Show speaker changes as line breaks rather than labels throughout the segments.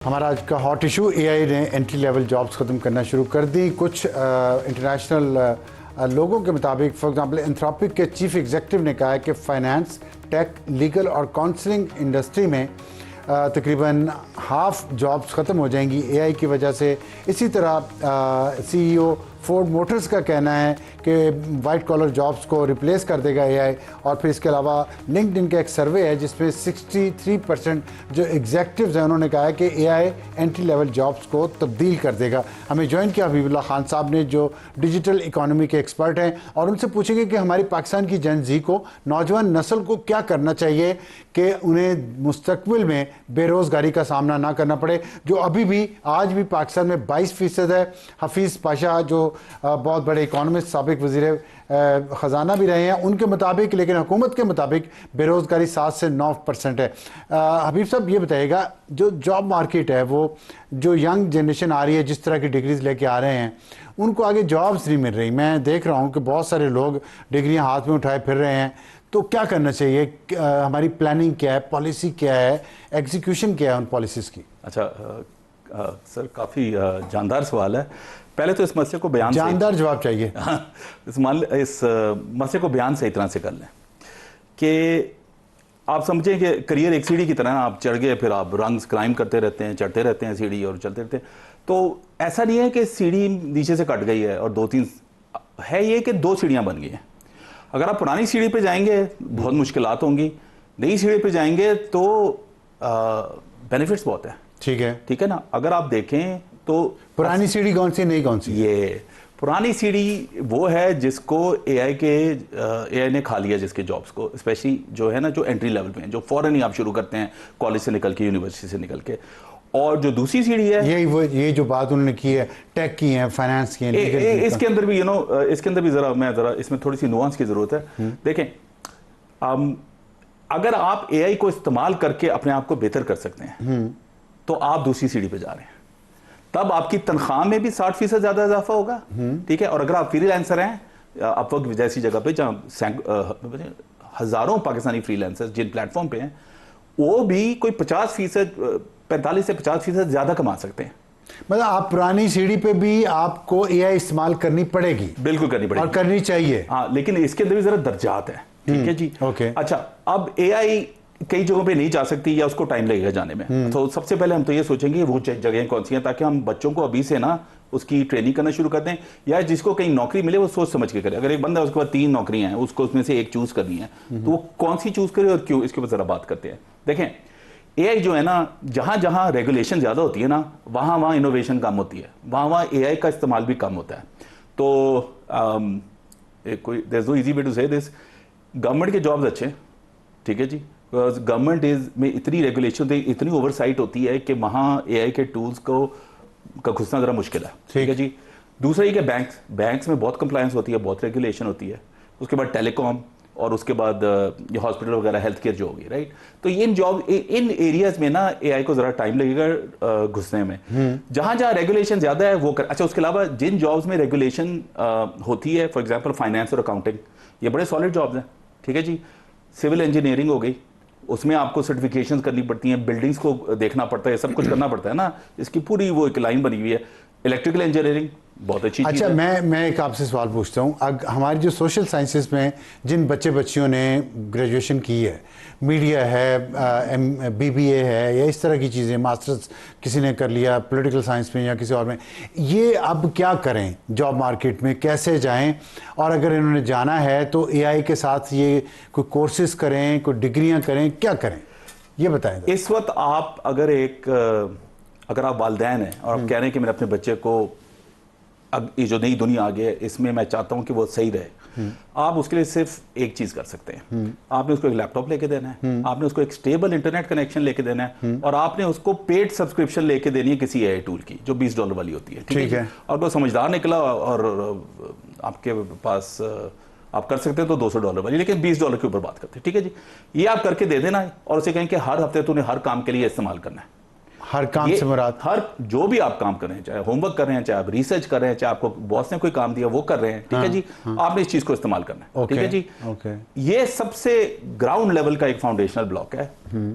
हमारा आज का हॉट इशू एआई ने एंट्री लेवल जॉब्स ख़त्म करना शुरू कर दी। कुछ इंटरनेशनल लोगों के मुताबिक, फॉर एग्जांपल एंथ्रोपिक के चीफ एग्जीक्यूटिव ने कहा है कि फाइनेंस, टेक, लीगल और काउंसलिंग इंडस्ट्री में तकरीबन हाफ जॉब्स ख़त्म हो जाएंगी एआई की वजह से। इसी तरह सीईओ फोर्ड मोटर्स का कहना है कि वाइट कॉलर जॉब्स को रिप्लेस कर देगा एआई। और फिर इसके अलावा लिंक्डइन का एक सर्वे है जिसमें 63% जो एग्जेक्टिव्स हैं उन्होंने कहा है कि एआई एंट्री लेवल जॉब्स को तब्दील कर देगा। हमें ज्वाइन किया हबीबुल्लाह खान साहब ने, जो डिजिटल इकोनॉमी के एक्सपर्ट हैं, और उनसे पूछेंगे कि हमारी पाकिस्तान की जन जी को, नौजवान नस्ल को क्या करना चाहिए कि उन्हें मुस्तकबिल में बेरोज़गारी का सामना ना करना पड़े, जो अभी भी आज भी पाकिस्तान में 22% है। हफीज़ पाशा जो बहुत बड़े इकोनॉमिस्ट, साबिक वज़ीर ख़जाना भी रहे हैं, उनके मुताबिक, लेकिन हुकूमत के मुताबिक बेरोज़गारी 7 से 9% है। हबीब साहब ये बताइएगा, जो जॉब मार्केट है वो जो यंग जनरेशन आ रही है, जिस तरह की डिग्रीज लेके आ रहे हैं, उनको आगे जॉब्स नहीं मिल रही। मैं देख रहा हूँ कि बहुत सारे लोग डिग्रियाँ हाथ में उठाए फिर रहे हैं। तो क्या करना चाहिए? हमारी प्लानिंग क्या है, पॉलिसी क्या है, एग्जीक्यूशन क्या है उन पॉलिसीज़ की?
अच्छा सर, काफ़ी जानदार सवाल है। पहले तो इस मसले को बयान
जानदार जवाब चाहिए।
इस मसले को बयान सही तरह से कर लें कि आप समझें कि करियर एक सीढ़ी की तरह ना, आप चढ़ गए, फिर आप रंग क्लाइम करते रहते हैं, चढ़ते रहते हैं सीढ़ी और चलते रहते हैं। तो ऐसा नहीं है कि सीढ़ी नीचे से कट गई है और 2-3 है, ये कि 2 सीढ़ियाँ बन गई हैं। अगर आप पुरानी सीढ़ी पे जाएंगे बहुत मुश्किलात होंगी, नई सीढ़ी पे जाएंगे तो बेनिफिट्स बहुत है। ठीक है ना। अगर आप देखें तो
पुरानी सीढ़ी कौन सी, नई कौन सी?
ये पुरानी सीढ़ी वो है जिसको एआई ने खा लिया, जिसके जॉब्स को, स्पेशली जो है ना, जो एंट्री लेवल पे हैं, जो फौरन ही आप शुरू करते हैं कॉलेज से निकल के, यूनिवर्सिटी से निकल के। और जो दूसरी सीढ़ी है,
ये जो बात उन्होंने की है, टेक की है, फाइनेंस की है,
इसके अंदर भी इसके अंदर भी जरा इसमें थोड़ी सी नुआंस की जरूरत है। देखें, अगर आप एआई को इस्तेमाल करके अपने आप को बेहतर कर सकते हैं तो आप दूसरी सीढ़ी पे जा रहे हैं। तब आपकी तनख्वाह में भी 60% ज्यादा इजाफा होगा। ठीक है। और अगर आप फ्रीलांसर हैं, अपवर्क जैसी जगह पे जहां हजारों पाकिस्तानी फ्रीलांसर्स जिन प्लेटफॉर्म पे हैं, वो भी कोई 50%, 45 से 50% ज्यादा कमा सकते हैं।
मतलब आप पुरानी सीढ़ी पे भी आपको एआई इस्तेमाल करनी पड़ेगी।
बिल्कुल करनी पड़ेगी
और करनी चाहिए।
हाँ, लेकिन इसके अंदर भी जरा दर्जात है। ठीक है जी।
ओके।
अच्छा, अब एआई कई जगहों पे नहीं जा सकती या उसको टाइम लगेगा जाने में। तो सबसे पहले हम तो ये सोचेंगे वो जगह कौन सी हैं, ताकि हम बच्चों को अभी से ना उसकी ट्रेनिंग करना शुरू कर दें, या जिसको कहीं नौकरी मिले वो सोच समझ के करे। अगर एक बंदा, उसके बाद 3 नौकरियां हैं, उसको उसमें से एक चूज करनी है, तो वो कौन सी चूज करे और क्यों, इसके ऊपर जरा बात करते हैं। देखें, एआई जो है ना, जहां जहां रेगुलेशन ज्यादा होती है ना, वहां वहां इनोवेशन कम होती है, वहां वहां एआई का इस्तेमाल भी कम होता है। तो there is no easy way to say this. Government के जॉब्स अच्छे, ठीक है जी, गवर्नमेंट में इतनी रेगुलेशन होती है, इतनी ओवरसाइट होती है कि वहाँ एआई के टूल्स का घुसना जरा मुश्किल है। ठीक है जी। दूसरा ये कि बैंक्स में बहुत कंप्लायंस होती है, बहुत रेगुलेशन होती है। उसके बाद टेलीकॉम, और उसके बाद ये हॉस्पिटल वगैरह, हेल्थ केयर जो होगी, राइट। तो इन एरियाज में ना एआई को जरा टाइम लगेगा घुसने में। जहां जहां रेगुलेशन ज्यादा है वो अच्छा, उसके अलावा जिन जॉब्स में रेगुलेशन होती है, फॉर एग्जाम्पल फाइनेंस और अकाउंटिंग, ये बड़े सॉलिड जॉब्स हैं। ठीक है जी। सिविल इंजीनियरिंग हो गई, उसमें आपको सर्टिफिकेशंस करनी पड़ती हैं, बिल्डिंग्स को देखना पड़ता है, सब कुछ करना पड़ता है ना, इसकी पूरी वो एक लाइन बनी हुई है। इलेक्ट्रिकल इंजीनियरिंग बहुत अच्छी चीज़ है।
मैं एक आपसे सवाल पूछता हूँ। हमारी जो सोशल साइंसेस में जिन बच्चियों ने ग्रेजुएशन की है, मीडिया है, बीबीए है, या इस तरह की चीज़ें, मास्टर्स किसी ने कर लिया पॉलिटिकल साइंस में या किसी और में, ये अब क्या करें? जॉब मार्केट में कैसे जाएं? और अगर इन्होंने जाना है तो एआई के साथ ये कोई कोर्सेज करें, कोई डिग्रियां करें, क्या करें, ये बताएं।
इस वक्त आप अगर आप वालिदैन हैं और आप कह रहे हैं कि मैंने अपने बच्चे को, ये जो नई दुनिया आ गई है इसमें मैं चाहता हूं कि वो सही रहे, आप उसके लिए सिर्फ एक चीज कर सकते हैं। आपने उसको एक लैपटॉप लेके देना है, आपने उसको एक स्टेबल इंटरनेट कनेक्शन लेके देना है, और आपने उसको पेड सब्सक्रिप्शन लेके देनी है किसी एआई टूल की जो $20 वाली होती है। ठीक है। और वो समझदार निकला और आपके पास आप कर सकते हैं तो $200 वाली, लेकिन $20 के ऊपर बात करते हैं। ठीक है जी। ये आप करके दे देना और उसे कहें कि हर हफ्ते तूने हर काम के लिए इस्तेमाल करना है।
हर काम से मुराद
हर जो भी आप काम कर रहे हैं, चाहे होमवर्क कर रहे हैं, चाहे आप रिसर्च कर रहे हैं, चाहे आपको बॉस ने कोई काम दिया वो कर रहे हैं, ठीक है जी, आपने इस चीज को इस्तेमाल करना है, ठीक है जी। ये सबसे ग्राउंड लेवल का एक फाउंडेशनल ब्लॉक है,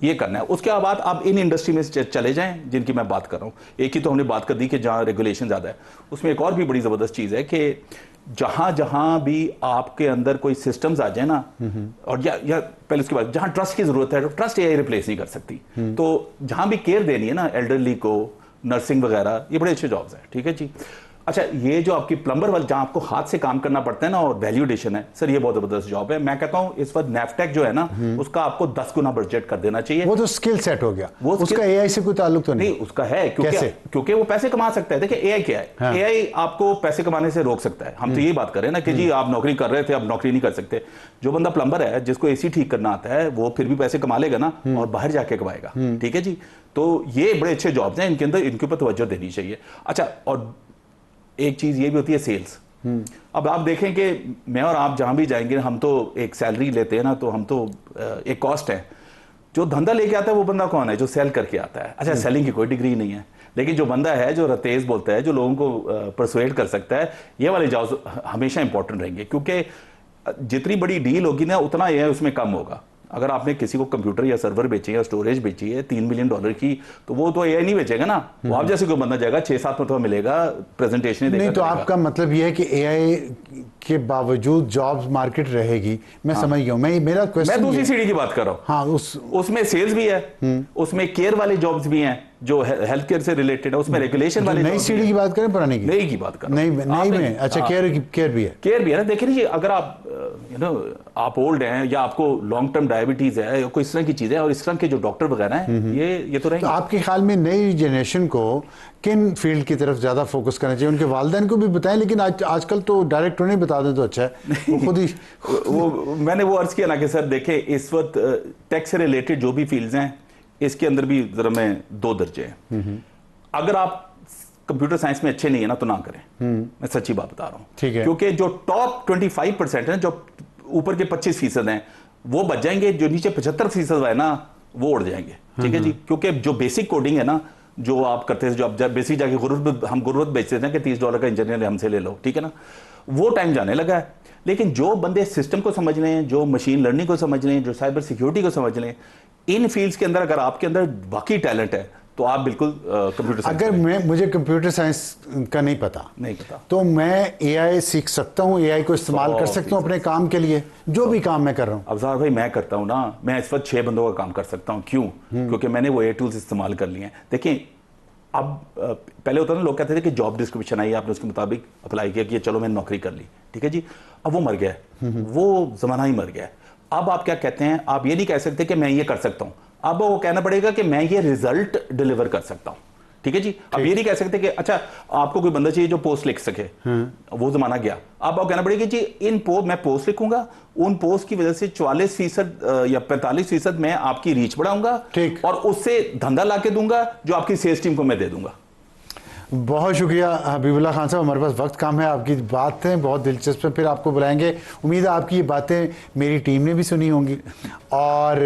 ये करना है। उसके बाद आप इन इंडस्ट्री में चले जाएं जिनकी मैं बात कर रहा हूं। एक ही तो हमने बात कर दी कि जहां रेगुलेशन ज्यादा है, उसमें एक और भी बड़ी जबरदस्त चीज है कि जहां जहां भी आपके अंदर कोई सिस्टम्स आ जाए ना, और या पहले उसके बाद जहां ट्रस्ट की जरूरत है, तो ट्रस्ट एआई रिप्लेस नहीं कर सकती। तो जहां भी केयर देनी है ना एल्डरली को, नर्सिंग वगैरह, ये बड़े अच्छे जॉब्स हैं, ठीक है जी। अच्छा, ये जो आपकी प्लम्बर वाले जहां आपको हाथ से काम करना पड़ता है ना, और वैल्यूडेशन है सर, ये बहुत जबरदस्त जॉब है। मैं कहता हूं इस वक्त नैफटेक जो है ना, उसका आपको 10 गुना बजट कर देना चाहिए।
वो तो स्किल सेट हो गया, वो उसका एआई से कोई ताल्लुक तो नहीं।
उसका है, क्योंकि वो पैसे कमा सकता है। देखिए एआई क्या है, एआई आपको पैसे कमाने से रोक सकता है। हम तो यही बात कर रहे हैं ना कि जी आप नौकरी कर रहे थे, अब नौकरी नहीं कर सकते। जो बंदा प्लम्बर है, जिसको एसी ठीक करना आता है, वो फिर भी पैसे कमा लेगा ना, और बाहर जाके कमाएगा, ठीक है जी। तो ये बड़े अच्छे जॉब्स हैं, इनके अंदर इनके ऊपर तवज्जो देनी चाहिए। अच्छा, और एक चीज ये भी होती है सेल्स। अब आप देखें कि मैं और आप जहां भी जाएंगे, हम तो एक सैलरी लेते हैं ना, तो हम तो एक कॉस्ट है। जो धंधा लेके आता है वो बंदा कौन है? जो सेल करके आता है। अच्छा, सेलिंग की कोई डिग्री नहीं है, लेकिन जो बंदा है जो तेज बोलता है, जो लोगों को परसुएड कर सकता है, ये वाले जॉब्स हमेशा इंपॉर्टेंट रहेंगे, क्योंकि जितनी बड़ी डील होगी ना, उतना ये उसमें कम होगा। अगर आपने किसी को कंप्यूटर या सर्वर बेचे या स्टोरेज बेची है $3 मिलियन की, तो वो तो एआई नहीं बेचेगा ना, वो आप जैसे कोई बंदा जाएगा 6-7 मरतबा मिलेगा, प्रेजेंटेशन
नहीं। तो आपका मतलब ये है कि एआई के बावजूद जॉब्स मार्केट रहेगी। मैं समझ गया हूं। मेरा क्वेश्चन,
मैं दूसरी सीढ़ी की बात कर रहा हूं।
हाँ,
उसमें सेल्स भी है, उसमें केयर वाले जॉब्स भी हैं जो हेल्थ केयर से रिलेटेड है, उसमें रेगुलेशन वाले।
नई सीढ़ी की बात करें, पुरानी की?
नई की बात करें।
नई में। अच्छा, केयर भी है।
केयर भी है ना। देखिए लीजिए, अगर आप आप ओल्ड हैं या आपको लॉन्ग टर्म डायबिटीज है या कोई इस तरह की चीज है, और इस तरह के जो डॉक्टर वगैरह हैं, ये तो रहेंगे।
तो आपके ख्याल में नई जनरेशन को किन फील्ड की तरफ ज्यादा फोकस करना चाहिए? उनके वालिदैन को भी बताएं, लेकिन आजकल तो डायरेक्ट उन्हें बता दें तो अच्छा है। वो खुद ही
वो मैंने वो अर्ज किया ना कि सर देखें, इस वक्त टेक से रिलेटेड जो भी फील्ड्स हैं, इसके अंदर भी जरा मैं 2 दर्जे हैं। अगर आप कंप्यूटर साइंस में अच्छे नहीं है ना, तो ना करें। मैं सच्ची बात बता रहा हूं,
ठीक है।
क्योंकि जो टॉप 25% है, जो ऊपर के 25% हैं, वो बच जाएंगे। जो नीचे 75% है ना, वो उड़ जाएंगे, ठीक है जी। क्योंकि जो बेसिक कोडिंग है ना, जो आप करते हैं, जो आप बेसिक जाके हम गुरुवत बेचते थे कि $30 का इंजीनियर हमसे ले लो, ठीक है ना, वो टाइम जाने लगा है। लेकिन जो बंदे सिस्टम को समझ लें, जो मशीन लर्निंग को समझ लें, जो साइबर सिक्योरिटी को समझ लें, इन फील्ड्स के अंदर अगर आपके अंदर बाकी टैलेंट है, तो आप बिल्कुल कंप्यूटर साइंस।
अगर मुझे कंप्यूटर साइंस का नहीं पता, तो मैं एआई सीख सकता हूँ, एआई को इस्तेमाल कर सकता हूँ अपने काम के लिए, जो भी काम मैं कर रहा हूँ।
अफजार भाई, मैं करता हूँ ना, मैं इस वक्त 6 बंदों का काम कर सकता हूँ। क्यों? क्योंकि मैंने वो एआई टूल्स इस्तेमाल कर लिए हैं। देखिए, अब पहले होता ना, लोग कहते थे कि जॉब डिस्क्रिप्शन आई, आपने उसके मुताबिक अप्लाई किया कि चलो मैंने नौकरी कर ली, ठीक है जी। अब वो मर गया है, वो जमाना ही मर गया है। अब आप क्या कहते हैं, आप ये नहीं कह सकते कि मैं ये कर सकता हूं, अब वो कहना पड़ेगा कि मैं ये रिजल्ट डिलीवर कर सकता हूं, ठीक है जी। अब ये नहीं कह सकते कि अच्छा आपको कोई बंदा चाहिए जो पोस्ट लिख सके, वो जमाना गया। अब आप कहना पड़ेगा जी मैं पोस्ट लिखूंगा, उन पोस्ट की वजह से 44% या 45% मैं आपकी रीच बढ़ाऊंगा, और उससे धंधा ला के दूंगा, जो आपकी सेल्स टीम को मैं दे दूंगा।
बहुत शुक्रिया हबीबुल्लाह खान साहब, हमारे पास वक्त कम है, आपकी बातें बहुत दिलचस्प है, फिर आपको बुलाएंगे। उम्मीद है आपकी ये बातें मेरी टीम ने भी सुनी होंगी और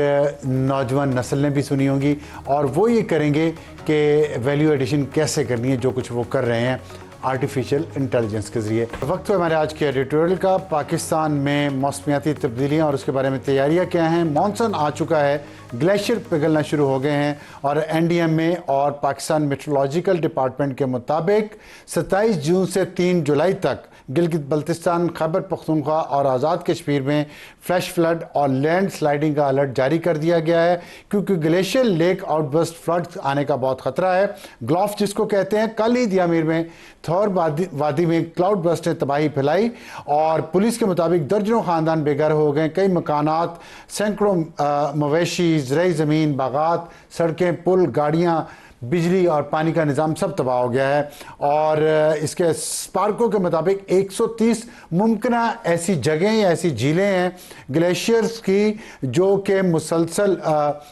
नौजवान नस्ल ने भी सुनी होंगी, और वो ये करेंगे कि वैल्यू एडिशन कैसे करनी है, जो कुछ वो कर रहे हैं आर्टिफिशियल इंटेलिजेंस के ज़रिए। वक्त है हमारे आज के एडिटोरियल का। पाकिस्तान में मौसमियाती तब्दीलियाँ और उसके बारे में तैयारियाँ क्या हैं। मॉनसून आ चुका है, ग्लेशियर पिघलना शुरू हो गए हैं, और NDMA और पाकिस्तान मेट्रोलॉजिकल डिपार्टमेंट के मुताबिक 27 जून से 3 जुलाई तक गिलगित बल्तिस्तान, खैबर पख्तूनख्वा और आज़ाद कश्मीर में फ्लैश फ्लड और लैंड स्लाइडिंग का अलर्ट जारी कर दिया गया है, क्योंकि ग्लेशियर लेक आउटबर्स्ट फ्लड आने का बहुत खतरा है। ग्लॉफ जिसको कहते हैं, कल ही दियामीर में थौर वादी में क्लाउड बर्स्ट ने तबाही फैलाई, और पुलिस के मुताबिक दर्जनों खानदान बेघर हो गए। कई मकानात, सैकड़ों मवेशी, ज़रई ज़मीन, बागात, सड़कें, पुल, गाड़ियाँ, बिजली और पानी का निज़ाम सब तबाह हो गया है। और इसके स्पार्को के मुताबिक 130 मुमकिन ऐसी जगहें या ऐसी झीलें हैं ग्लेशियर्स की जो कि मुसलसल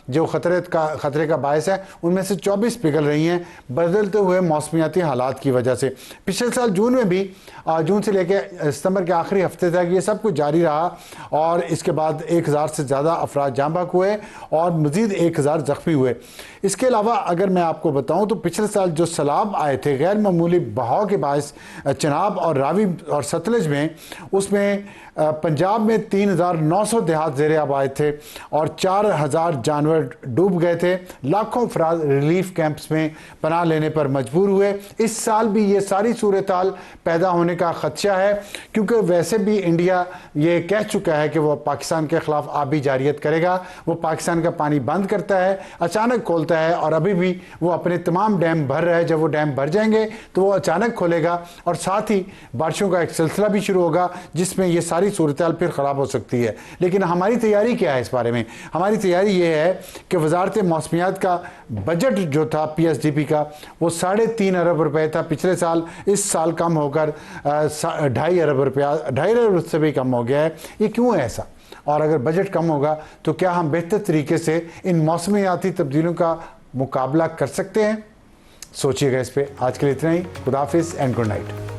जो ख़तरे का बायस है, उनमें से 24 पिघल रही हैं बदलते हुए मौसमियाती हालात की वजह से। पिछले साल जून में भी जून से लेकर सितंबर के आखिरी हफ्ते तक ये सब कुछ जारी रहा, और इसके बाद 1000 से ज़्यादा अफराद जाँ बहक हुए और मज़ीद 1000 ज़ख्मी हुए। इसके अलावा अगर मैं आपको आपको बताऊं तो पिछले साल जो सैलाब आए थे गैर मामूली बहाव के बायस चनाब और रावी और सतलज में, उसमें पंजाब में 3,900 देहात ज़ेरे आब आए थे और 4,000 जानवर डूब गए थे। लाखों अफराद रिलीफ कैंप्स में पनाह लेने पर मजबूर हुए। इस साल भी ये सारी सूरत हाल पैदा होने का खदशा है, क्योंकि वैसे भी इंडिया ये कह चुका है कि वो पाकिस्तान के ख़िलाफ़ आबी जारियत करेगा। वो पाकिस्तान का पानी बंद करता है, अचानक खोलता है, और अभी भी वो अपने तमाम डैम भर रहा है। जब वो डैम भर जाएंगे तो वो अचानक खोलेगा और साथ ही बारिशों का एक सिलसिला भी शुरू होगा, जिसमें ये सारी सूरत हाल फिर ख़राब हो सकती है। लेकिन हमारी तैयारी क्या है इस बारे में? हमारी तैयारी ये है कि वजारत मौसमियात का बजट जो था PSDP का, वो 3.5 अरब रुपए था पिछले साल। इस साल कम होकर 2.5 अरब रुपया, 2.5 अरब से भी कम हो गया है। ये क्यों है ऐसा? और अगर बजट कम होगा तो क्या हम बेहतर तरीके से इन मौसमियाती तब्दीलियों का मुकाबला कर सकते हैं? सोचिएगा इस पे। आज के लिए इतना ही। खुदा हाफिज़ एंड गुड नाइट।